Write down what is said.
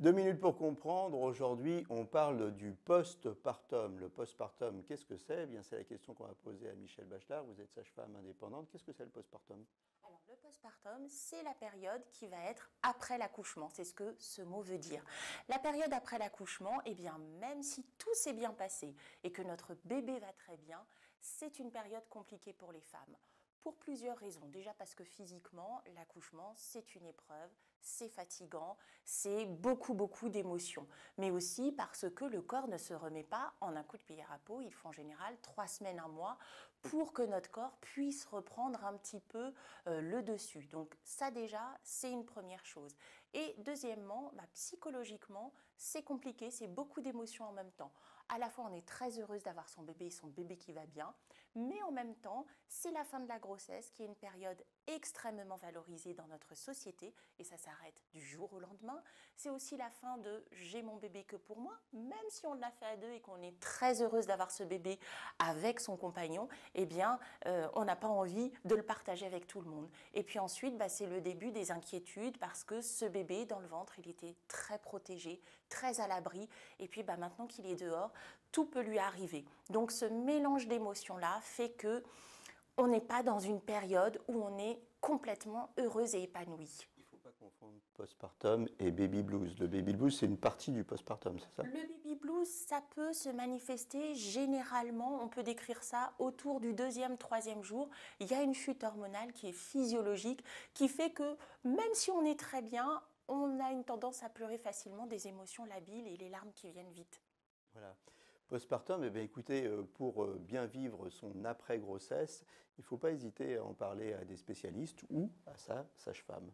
2 minutes pour comprendre. Aujourd'hui, on parle du postpartum. Le postpartum, qu'est-ce que c'est? Eh bien, c'est la question qu'on va poser à Michèle Bachelard. Vous êtes sage-femme indépendante. Qu'est-ce que c'est le postpartum? Alors, le postpartum, c'est la période qui va être après l'accouchement. C'est ce que ce mot veut dire. La période après l'accouchement, eh bien, même si tout s'est bien passé et que notre bébé va très bien, c'est une période compliquée pour les femmes. Pour plusieurs raisons. Déjà parce que physiquement, l'accouchement, c'est une épreuve, c'est fatigant, c'est beaucoup d'émotions. Mais aussi parce que le corps ne se remet pas en un coup de cuillère à peau. Il faut en général 3 semaines, un mois pour que notre corps puisse reprendre un petit peu le dessus. Donc ça déjà, c'est une première chose. Et deuxièmement, psychologiquement, c'est compliqué, c'est beaucoup d'émotions en même temps. À la fois, on est très heureuse d'avoir son bébé qui va bien, mais en même temps, c'est la fin de la grossesse qui est une période extrêmement valorisée dans notre société et ça s'arrête du jour au lendemain. C'est aussi la fin de j'ai mon bébé que pour moi, même si on l'a fait à deux et qu'on est très heureuse d'avoir ce bébé avec son compagnon, eh bien, on n'a pas envie de le partager avec tout le monde. Et puis ensuite, c'est le début des inquiétudes parce que ce bébé dans le ventre, il était très protégé, très à l'abri. Et puis maintenant qu'il est dehors, tout peut lui arriver. Donc ce mélange d'émotions-là fait que on n'est pas dans une période où on est complètement heureuse et épanouie. Il ne faut pas confondre postpartum et baby blues. Le baby blues, c'est une partie du postpartum, c'est ça? Le baby blues, ça peut se manifester généralement, on peut décrire ça autour du deuxième, troisième jour. Il y a une chute hormonale qui est physiologique, qui fait que même si on est très bien, on a une tendance à pleurer facilement, des émotions labiles et les larmes qui viennent vite. Voilà. Postpartum, eh bien, écoutez, pour bien vivre son après-grossesse, il ne faut pas hésiter à en parler à des spécialistes ou à sa sage-femme.